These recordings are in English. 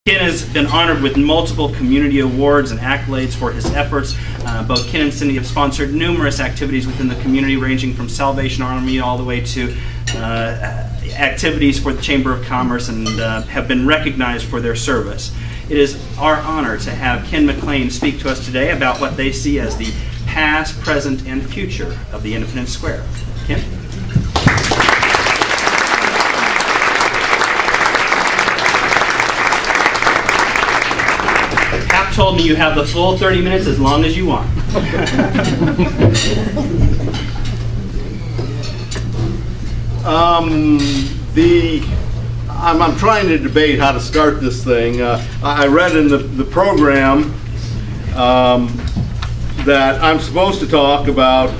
Ken has been honored with multiple community awards and accolades for his efforts. Both Ken and Cindy have sponsored numerous activities within the community, ranging from Salvation Army all the way to activities for the Chamber of Commerce, and have been recognized for their service. It is our honor to have Ken McClain speak to us today about what they see as the past, present, and future of the Independence Square. Ken? Hap told me you have the full 30 minutes as long as you want. I'm trying to debate how to start this thing. I read in the program that I'm supposed to talk about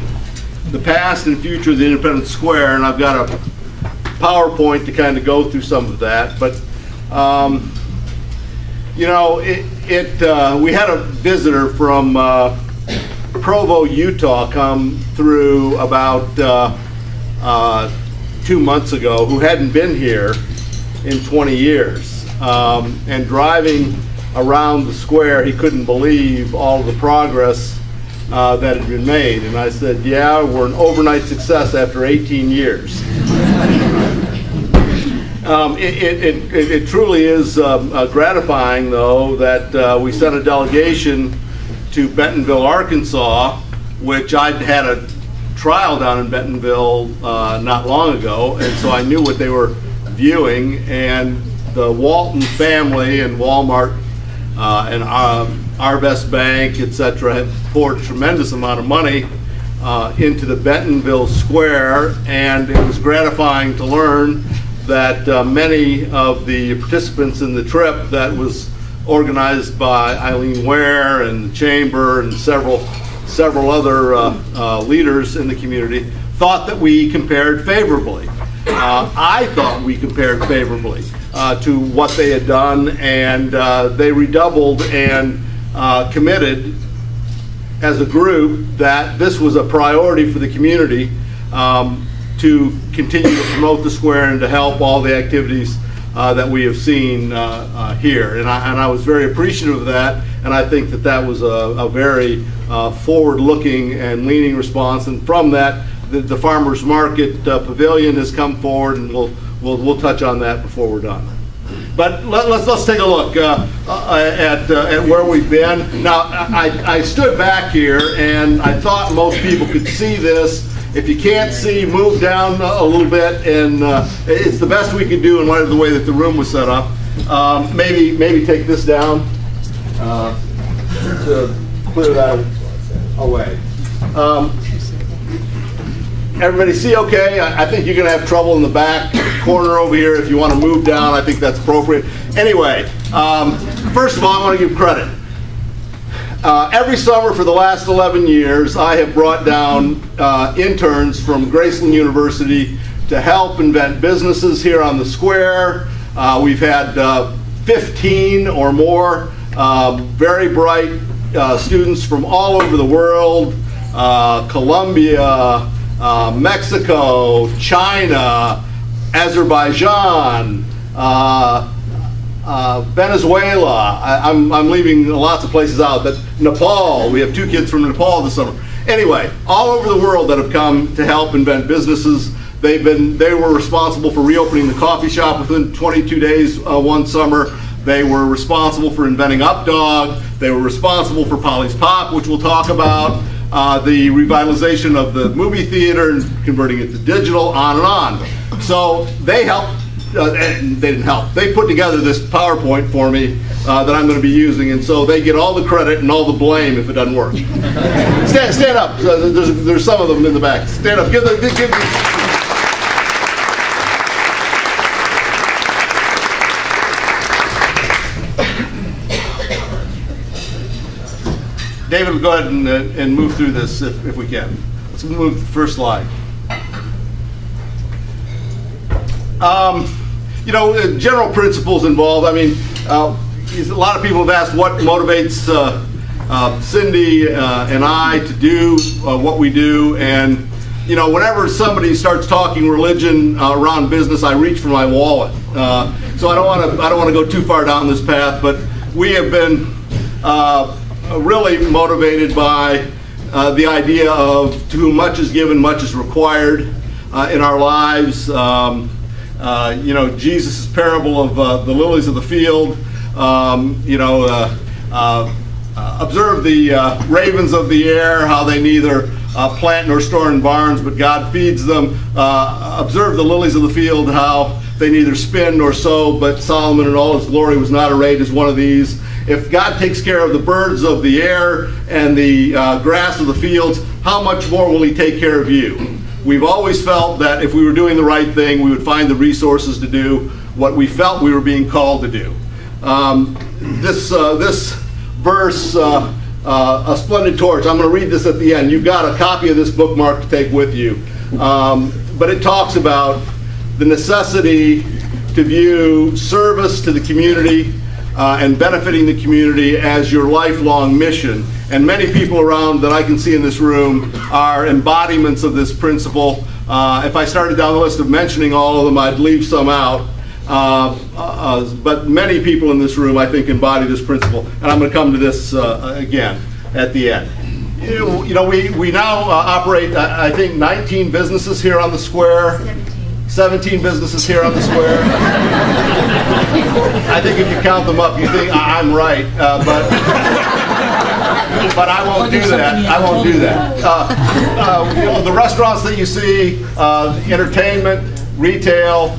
the past and future of the Independence Square, and I've got a PowerPoint to kind of go through some of that. But you know, we had a visitor from Provo, Utah, come through about 2 months ago, who hadn't been here in 20 years. And driving around the square, he couldn't believe all of the progress that had been made. And I said, yeah, we're an overnight success after 18 years. It truly is gratifying, though, that we sent a delegation to Bentonville, Arkansas, which I'd had a trial down in Bentonville not long ago, and so I knew what they were viewing. And the Walton family and Walmart and Our Best Bank, etc., had poured a tremendous amount of money into the Bentonville Square, and it was gratifying to learn that many of the participants in the trip that was organized by Eileen Ware and the Chamber and several other leaders in the community thought that we compared favorably. I thought we compared favorably to what they had done, and they redoubled and committed as a group that this was a priority for the community to continue to promote the square and to help all the activities that we have seen here. And I was very appreciative of that, and I think that that was a very forward-looking and leaning response. And from that, the Farmers Market Pavilion has come forward, and we'll touch on that before we're done. But let's take a look at where we've been. Now, I stood back here, and I thought most people could see this. If you can't see, move down a little bit, and it's the best we can do in light of the way that the room was set up. Maybe take this down to clear that away. Everybody see okay? I think you're going to have trouble in the back corner over here. If you want to move down, I think that's appropriate. Anyway, first of all, I want to give credit. Every summer for the last 11 years, I have brought down interns from Graceland University to help invent businesses here on the square. We've had 15 or more very bright students from all over the world, Colombia, Mexico, China, Azerbaijan, Venezuela. I'm leaving lots of places out, but Nepal. We have 2 kids from Nepal this summer. Anyway, all over the world that have come to help invent businesses. They were responsible for reopening the coffee shop within 22 days one summer. They were responsible for inventing Updog. They were responsible for Polly's Pop, which we'll talk about. The revitalization of the movie theater and converting it to digital, on and on. So they helped. They didn't help. They put together this PowerPoint for me that I'm going to be using, and so they get all the credit and all the blame if it doesn't work. Stand up. There's some of them in the back. Stand up. Give David, go ahead and move through this if we can. Let's move to the first slide. You know, general principles involved. I mean, a lot of people have asked what motivates Cindy and I to do what we do, and you know, whenever somebody starts talking religion around business, I reach for my wallet. So I don't want to go too far down this path, but we have been really motivated by the idea of to whom much is given, much is required in our lives. Jesus' parable of the lilies of the field. Observe the ravens of the air, how they neither plant nor store in barns, but God feeds them. Observe the lilies of the field, how they neither spin nor sew, but Solomon in all his glory was not arrayed as one of these. If God takes care of the birds of the air and the grass of the fields, how much more will he take care of you? We've always felt that if we were doing the right thing, we would find the resources to do what we felt we were being called to do. This verse, a splendid torch, I'm going to read this at the end. You've got a copy of this bookmark to take with you. But it talks about the necessity to view service to the community and benefiting the community as your lifelong mission. And many people around that I can see in this room are embodiments of this principle. If I started down the list of mentioning all of them, I'd leave some out. But many people in this room, I think, embody this principle. And I'm going to come to this again at the end. We now operate, I think, 19 businesses here on the square. 17 businesses here on the square. I think if you count them up, you think I'm right, but I won't do that. I won't do that. The restaurants that you see, entertainment, retail,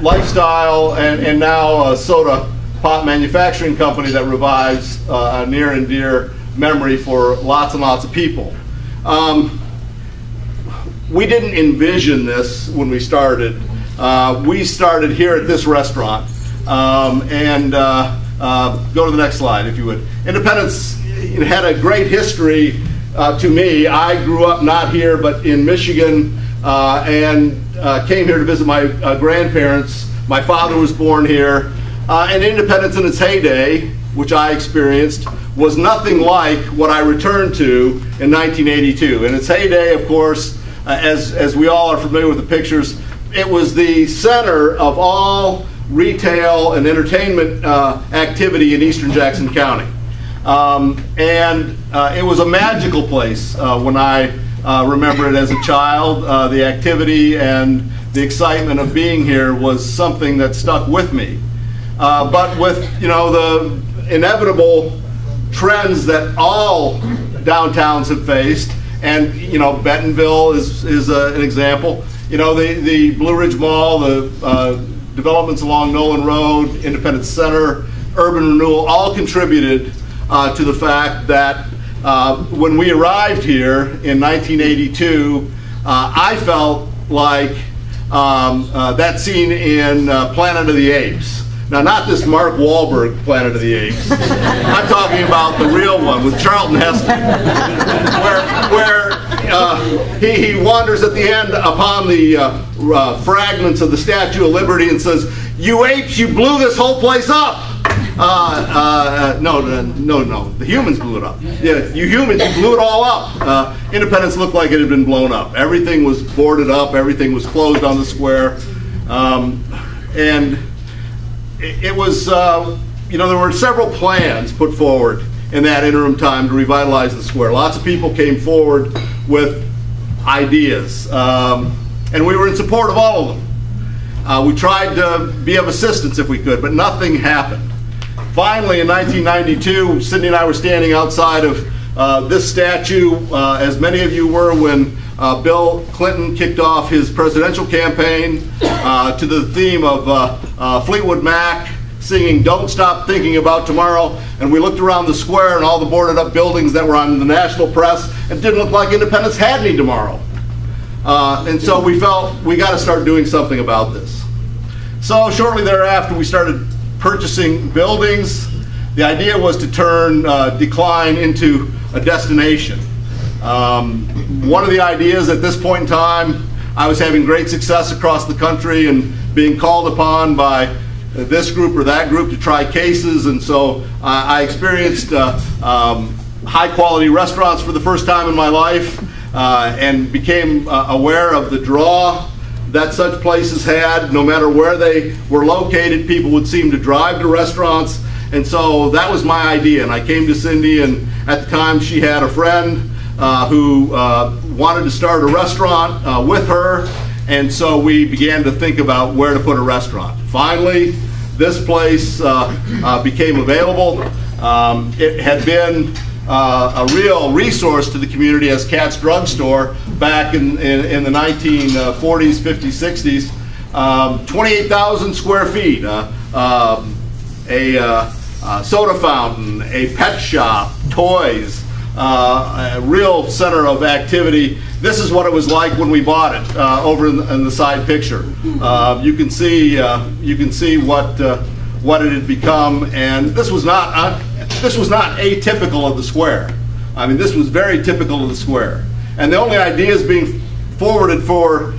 lifestyle, and now a soda pot manufacturing company that revives a near and dear memory for lots and lots of people. We didn't envision this when we started. We started here at this restaurant. Go to the next slide, if you would. Independence had a great history to me. I grew up not here, but in Michigan, and came here to visit my grandparents. My father was born here. And Independence in its heyday, which I experienced, was nothing like what I returned to in 1982. In its heyday, of course, as we all are familiar with the pictures, it was the center of all retail and entertainment activity in eastern Jackson County. It was a magical place when I remember it as a child. The activity and the excitement of being here was something that stuck with me. But with the inevitable trends that all downtowns have faced, and Bentonville is an example. The Blue Ridge Mall, the developments along Nolan Road, Independence Center, urban renewal, all contributed to the fact that when we arrived here in 1982, I felt like that scene in Planet of the Apes. Now, not this Mark Wahlberg Planet of the Apes. I'm talking about the real one with Charlton Heston, where he wanders at the end upon the fragments of the Statue of Liberty and says, "You apes, you blew this whole place up." No, the humans blew it up. Yeah, you humans, you blew it all up. Independence looked like it had been blown up. Everything was boarded up. Everything was closed on the square. And it was, there were several plans put forward in that interim time to revitalize the square. Lots of people came forward with ideas, and we were in support of all of them. We tried to be of assistance if we could, but nothing happened. Finally, in 1992, Cindy and I were standing outside of this statue, as many of you were when Bill Clinton kicked off his presidential campaign to the theme of Fleetwood Mac singing "Don't Stop Thinking About Tomorrow," and we looked around the square and all the boarded up buildings that were on the national press. It didn't look like Independence had any tomorrow. And so we felt we got to start doing something about this. So shortly thereafter, we started purchasing buildings. The idea was to turn decline into a destination. One of the ideas at this point in time, I was having great success across the country and being called upon by this group or that group to try cases, and so I experienced high quality restaurants for the first time in my life, and became aware of the draw that such places had. No matter where they were located, people would seem to drive to restaurants. And so that was my idea. And I came to Cindy, and at the time she had a friend who wanted to start a restaurant with her. And so we began to think about where to put a restaurant. Finally, this place became available. It had been a real resource to the community as Cat's Drug Store back in the 1940s, 50s, 60s. 28,000 square feet, a soda fountain, a pet shop, toys, a real center of activity. This is what it was like when we bought it over in the side picture. You can see what it had become, and this was not atypical of the square. I mean, this was very typical of the square. And the only ideas being forwarded for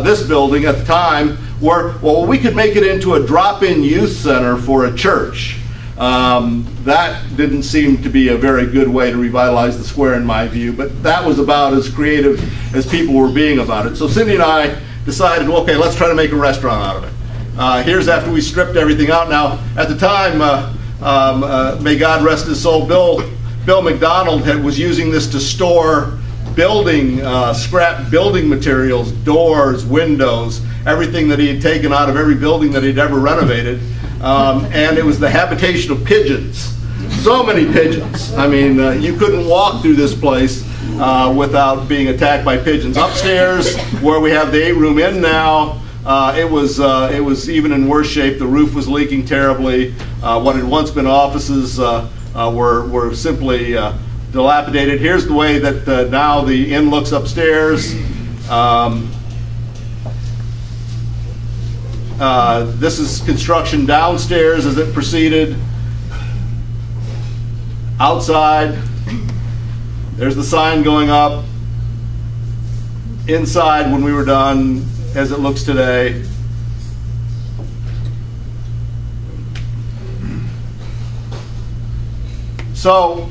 this building at the time were, well, we could make it into a drop-in youth center for a church. That didn't seem to be a very good way to revitalize the square in my view, but that was about as creative as people were being about it. So Cindy and I decided, well, okay, let's try to make a restaurant out of it. Here's after we stripped everything out. Now, at the time, may God rest his soul, Bill McDonald was using this to store building, scrap building materials, doors, windows, everything that he had taken out of every building that he'd ever renovated. And it was the habitation of pigeons. So many pigeons. I mean, you couldn't walk through this place without being attacked by pigeons. Upstairs, where we have the 8-room inn now, it was even in worse shape. The roof was leaking terribly. What had once been offices were simply dilapidated. Here's the way that now the inn looks upstairs. This is construction downstairs as it proceeded. Outside, there's the sign going up. Inside, when we were done, as it looks today. So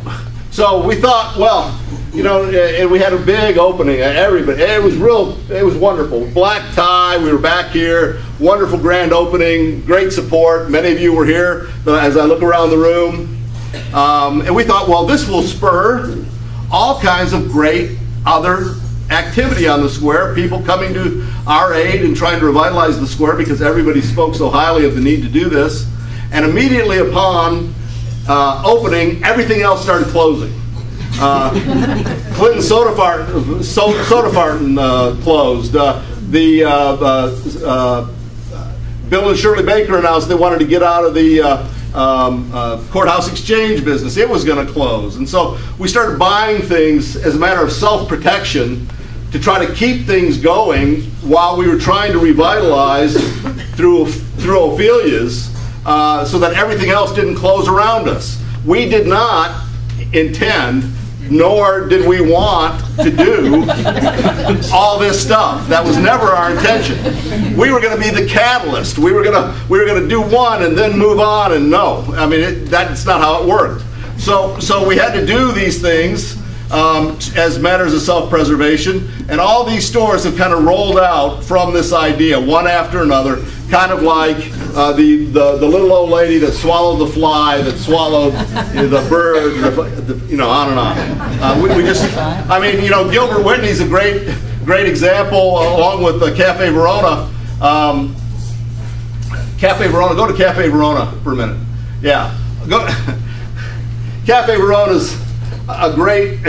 we thought, well, you know, and we had a big opening. Everybody, it was wonderful. Black tie, we were back here, wonderful grand opening, great support. Many of you were here as I look around the room. And we thought, well, this will spur all kinds of great other activity on the square, people coming to our aid and trying to revitalize the square because everybody spoke so highly of the need to do this. And immediately upon opening, everything else started closing. Clinton Soda Fountain closed. Bill and Shirley Baker announced they wanted to get out of the courthouse exchange business. It was going to close. And so we started buying things as a matter of self-protection to try to keep things going while we were trying to revitalize through Ophelia's so that everything else didn't close around us. We did not intend, nor did we want to do all this stuff. That was never our intention. We were going to be the catalyst. We were going to do one and then move on, and no. I mean, that's not how it worked. So we had to do these things as matters of self-preservation, and all these stores have kind of rolled out from this idea, one after another, kind of like the little old lady that swallowed the fly, that swallowed the bird, you know, on and on. We just, I mean, you know, Gilbert Whitney's a great example, along with Cafe Verona. Cafe Verona, go to Cafe Verona for a minute. Yeah, go. Cafe Verona's a great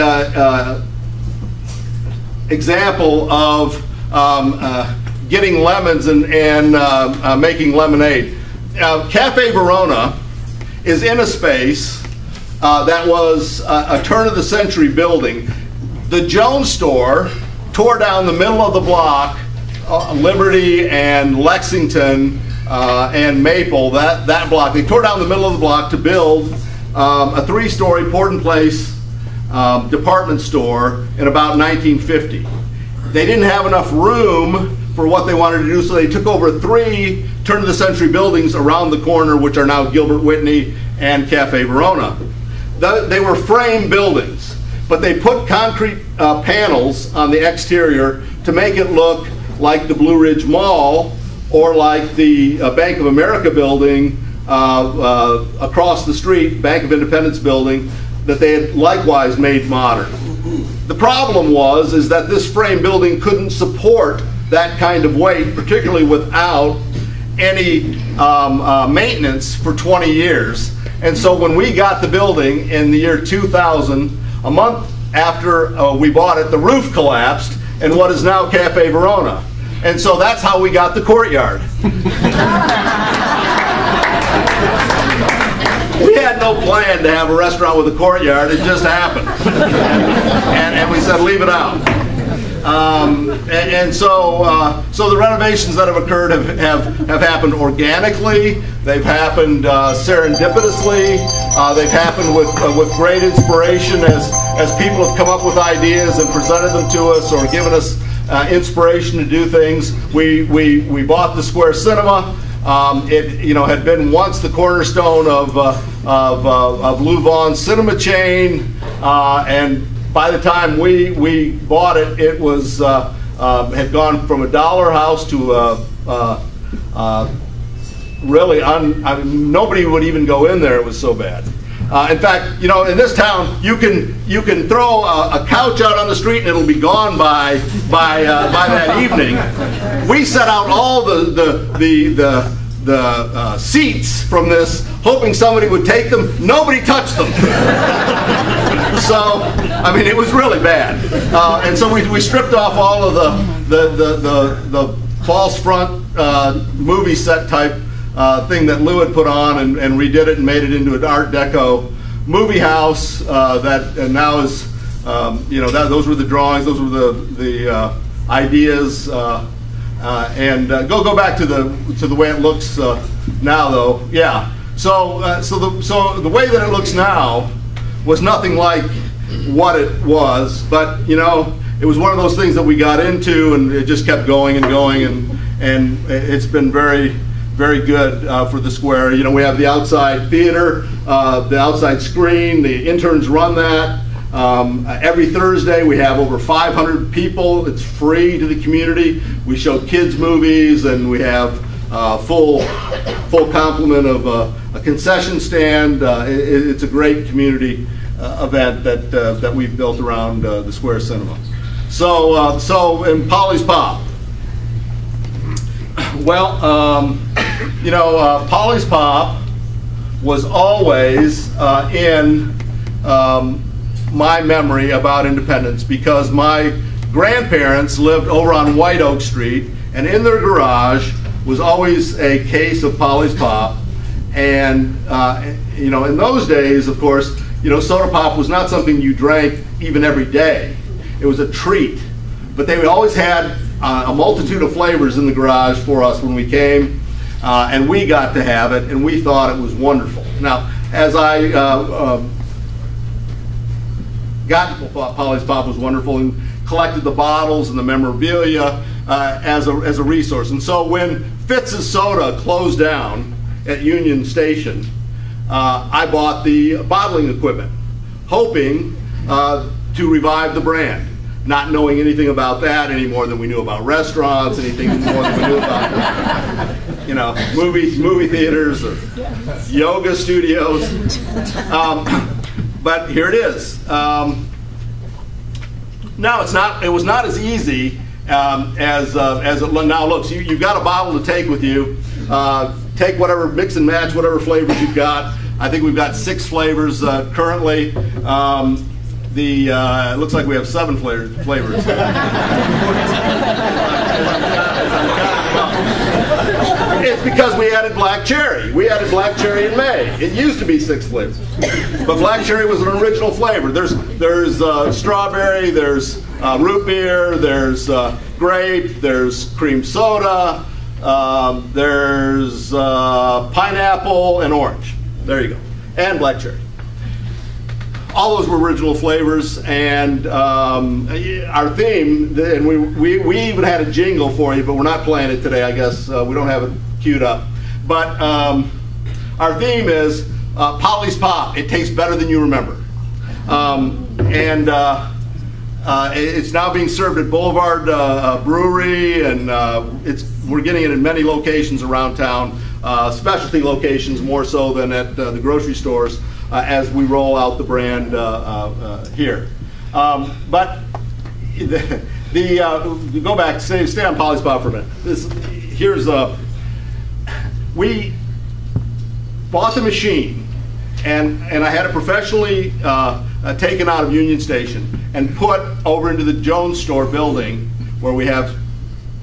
example of getting lemons and making lemonade. Cafe Verona is in a space that was a turn-of-the-century building. The Jones store tore down the middle of the block, Liberty and Lexington and Maple, that block. They tore down the middle of the block to build a 3-story port-in-place department store in about 1950. They didn't have enough room for what they wanted to do, so they took over 3 turn-of-the-century buildings around the corner, which are now Gilbert Whitney and Cafe Verona. They were frame buildings, but they put concrete panels on the exterior to make it look like the Blue Ridge Mall or like the Bank of America building across the street, Bank of Independence building, that they had likewise made modern. The problem is that this frame building couldn't support that kind of weight, particularly without any maintenance for 20 years. And so when we got the building in the year 2000, a month after we bought it, the roof collapsed in what is now Cafe Verona. And so that's how we got the courtyard. We had no plan to have a restaurant with a courtyard. It just happened. And we said, leave it out. So the renovations that have occurred have happened organically. They've happened serendipitously. They've happened with great inspiration as people have come up with ideas and presented them to us or given us inspiration to do things. We bought the Square Cinema. It had been once the cornerstone of Lou Vaughn's cinema chain, and by the time we bought it, it was had gone from a dollar house to really nobody would even go in there. It was so bad. In fact, in this town, you can throw a couch out on the street and it'll be gone by that evening. We set out all the seats from this, hoping somebody would take them. Nobody touched them. So, it was really bad. And so we stripped off all of the false front movie set type thing that Lou had put on and redid it and made it into an Art Deco movie house that now is, those were the drawings, those were the ideas. Go back to the way it looks now, though. Yeah. So the way that it looks now was nothing like what it was, but it was one of those things that we got into, and it just kept going and going, and it's been very, very good for the Square. We have the outside theater, the outside screen. The interns run that. Every Thursday we have over 500 people. It's free to the community. We show kids movies, and we have full complement of a concession stand. It's a great community event that we've built around the Square Cinema. So in Polly's Pop. Well, Polly's Pop was always in my memory about Independence, because my grandparents lived over on White Oak Street, and in their garage was always a case of Polly's Pop. And in those days, of course, soda pop was not something you drank even every day. It was a treat. But they always had a multitude of flavors in the garage for us when we came, and we got to have it, and we thought it was wonderful. Now, as I got Polly's Pop was wonderful and collected the bottles and the memorabilia as a resource. And so when Fitz's Soda closed down at Union Station, I bought the bottling equipment, hoping to revive the brand, not knowing anything about that any more than we knew about restaurants, anything more than we knew about movie theaters or yoga studios. But here it is. Now it was not as easy as it now looks. You've got a bottle to take with you. Take whatever, mix and match whatever flavors you've got. I think we've got 6 flavors currently. It looks like we have 7 flavors. It's because we added black cherry. We added black cherry in May. It used to be 6 flavors, but black cherry was an original flavor. There's strawberry, there's root beer, there's grape, there's cream soda, there's pineapple and orange. There you go, and black cherry. All those were original flavors, and our theme, and we even had a jingle for you, but we're not playing it today, I guess. We don't have it queued up. But our theme is Polly's Pop. It tastes better than you remember. It's now being served at Boulevard Brewery, and we're getting it in many locations around town, specialty locations more so than at the grocery stores as we roll out the brand here. But go back, stay on Polyspot for a minute. We bought the machine, and I had it professionally taken out of Union Station and put over into the Jones store building where we have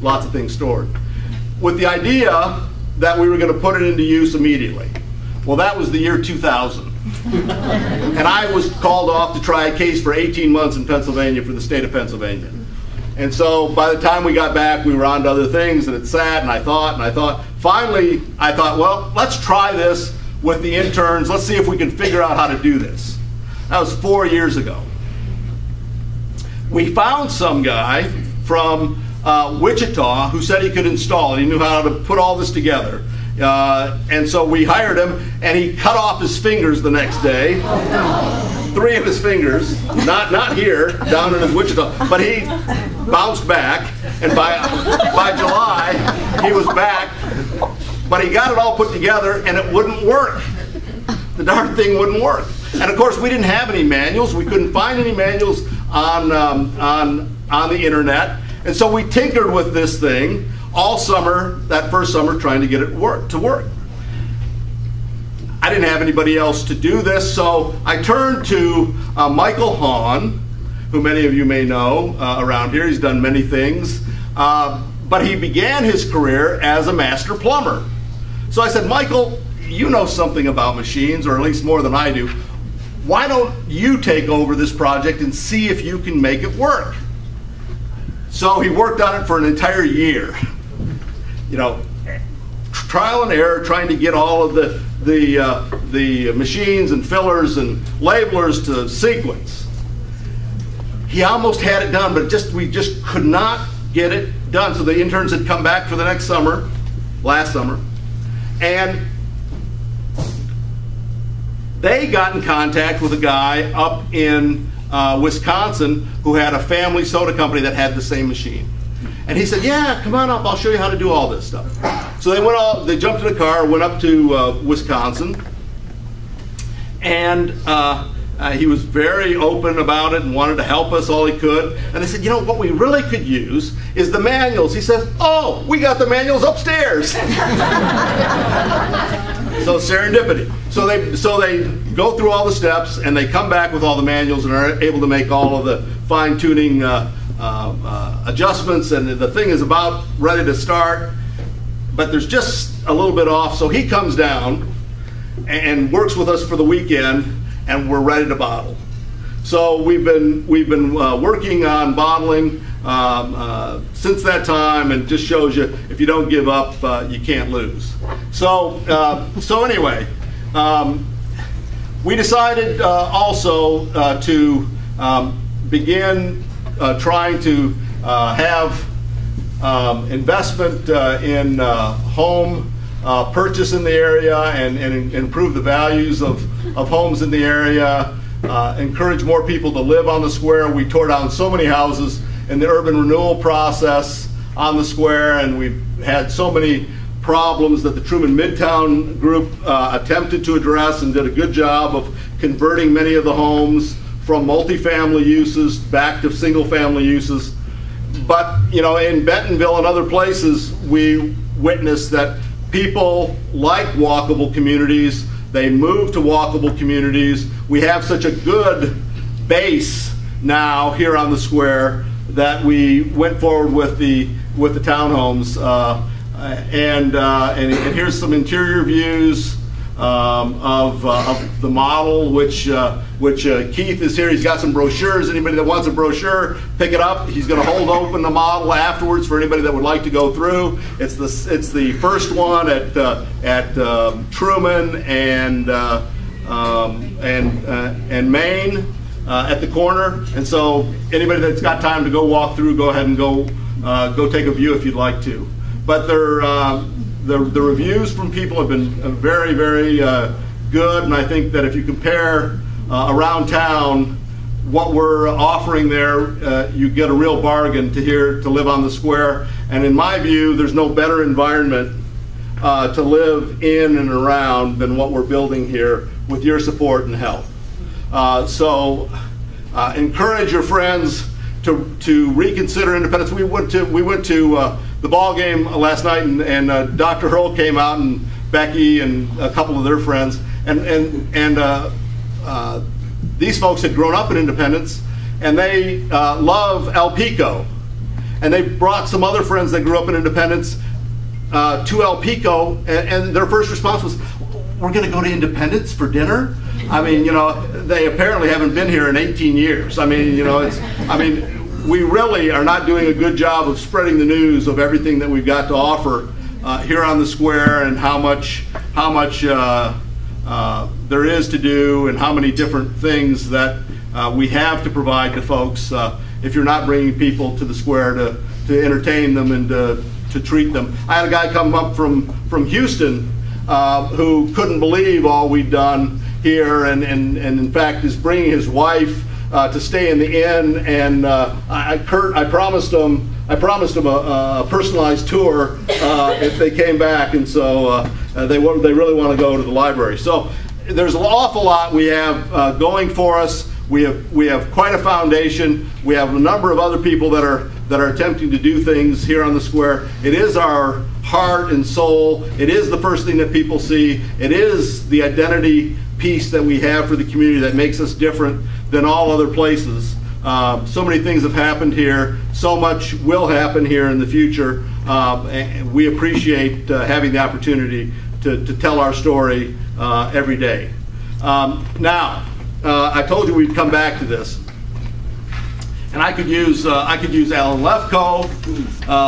lots of things stored, with the idea that we were going to put it into use immediately. Well, that was the year 2000. And I was called off to try a case for 18 months in Pennsylvania for the state of Pennsylvania. And so by the time we got back, we were on to other things, and it sat, and I thought. Finally, I thought, well, let's try this with the interns. Let's see if we can figure out how to do this. That was 4 years ago. We found some guy from Wichita who said he could install it. He knew how to put all this together. And so we hired him, and he cut off his fingers the next day. 3 of his fingers, not here, down in his Wichita, but he bounced back, and by July, he was back, but he got it all put together, and it wouldn't work. The darn thing wouldn't work. And of course, we didn't have any manuals. We couldn't find any manuals on the internet, and so we tinkered with this thing all summer, that first summer, trying to get it to work. I didn't have anybody else to do this, so I turned to Michael Hahn, who many of you may know around here. He's done many things, but he began his career as a master plumber. So I said, Michael, you know something about machines, or at least more than I do. Why don't you take over this project and see if you can make it work? So he worked on it for an entire year. You know, trial and error, trying to get all of the machines and fillers and labelers to sequence. He almost had it done, but we just could not get it done. So the interns had come back for the next summer, last summer, and they got in contact with a guy up in Wisconsin who had a family soda company that had the same machine. And he said, yeah, come on up, I'll show you how to do all this stuff. So they jumped in a car, went up to Wisconsin, and he was very open about it and wanted to help us all he could. And they said, you know, what we really could use is the manuals. He says, oh, we got the manuals upstairs. So serendipity. So they go through all the steps, and they come back with all the manuals and are able to make all of the fine-tuning adjustments, and the thing is about ready to start, but there's just a little bit off. So he comes down and works with us for the weekend, and we're ready to bottle. So we've been working on bottling since that time, and it just shows you if you don't give up, you can't lose. So anyway, we decided also to begin trying to have investment in home purchase in the area, and improve the values of homes in the area, encourage more people to live on the square. We tore down so many houses in the urban renewal process on the square, and we've had so many problems that the Truman Midtown group attempted to address and did a good job of converting many of the homes from multifamily uses back to single-family uses. But you know, in Bentonville and other places, we witnessed that people like walkable communities. They move to walkable communities. We have such a good base now here on the square that we went forward with the townhomes. And here's some interior views of the model, which Keith is here. He's got some brochures. Anybody that wants a brochure, pick it up. He's going to hold open the model afterwards for anybody that would like to go through. It's the first one at Truman and Main at the corner. And so anybody that's got time to go walk through, go ahead and go take a view if you'd like to. But the reviews from people have been very, very good, and I think that if you compare around town, what we're offering there, you get a real bargain to live on the square. And in my view, there's no better environment to live in and around than what we're building here with your support and help. So encourage your friends to reconsider independence. We went to the ball game last night, and Dr. Hurl came out, and Becky and a couple of their friends, and these folks had grown up in Independence, and they love El Pico, and they brought some other friends that grew up in Independence to El Pico, and their first response was, "We're going to go to Independence for dinner?" I mean, they apparently haven't been here in 18 years. I mean, we really are not doing a good job of spreading the news of everything that we've got to offer here on the square, and how much there is to do, and how many different things that we have to provide to folks if you're not bringing people to the square to entertain them and to treat them. I had a guy come up from Houston who couldn't believe all we'd done here, and in fact is bringing his wife to stay in the inn, and I promised him a personalized tour if they came back, and so they really want to go to the library. So there's an awful lot we have going for us. We have quite a foundation. We have a number of other people that are attempting to do things here on the square. It is our heart and soul. It is the first thing that people see. It is the identity piece that we have for the community that makes us different than all other places. So many things have happened here. So much will happen here in the future. And we appreciate having the opportunity to tell our story every day. Now, I told you we'd come back to this, and I could use Alan Lefkoe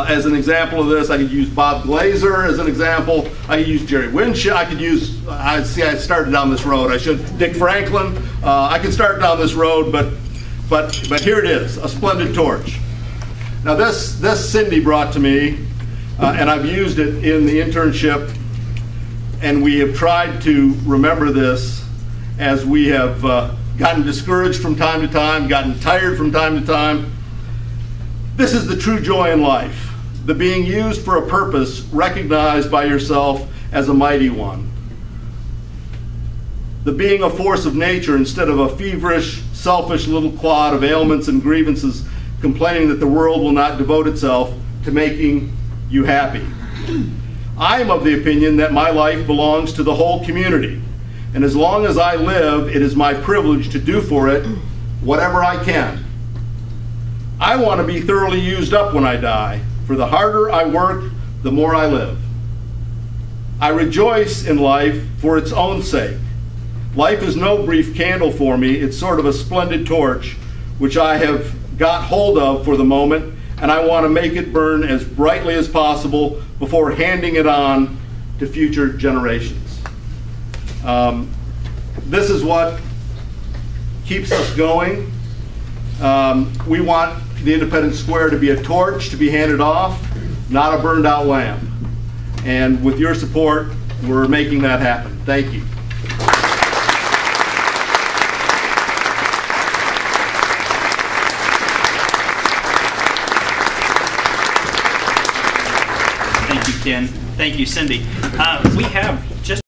as an example of this. I could use Bob Glazer as an example. I could use Jerry Winship. I could use. I started down this road. I should. Dick Franklin. I could start down this road, but here it is, a splendid torch. Now this Cindy brought to me, and I've used it in the internship, and we have tried to remember this as we have gotten discouraged from time to time, gotten tired from time to time. This is the true joy in life, the being used for a purpose recognized by yourself as a mighty one. The being a force of nature instead of a feverish, selfish little clod of ailments and grievances complaining that the world will not devote itself to making you happy. I am of the opinion that my life belongs to the whole community, and as long as I live, it is my privilege to do for it whatever I can. I want to be thoroughly used up when I die, for the harder I work, the more I live. I rejoice in life for its own sake. Life is no brief candle for me, it's sort of a splendid torch, which I have got hold of for the moment, and I want to make it burn as brightly as possible before handing it on to future generations. This is what keeps us going. We want the Independence Square to be a torch to be handed off, not a burned out lamp. And with your support, we're making that happen. Thank you. Thank you, Ken. Thank you, Cindy. We have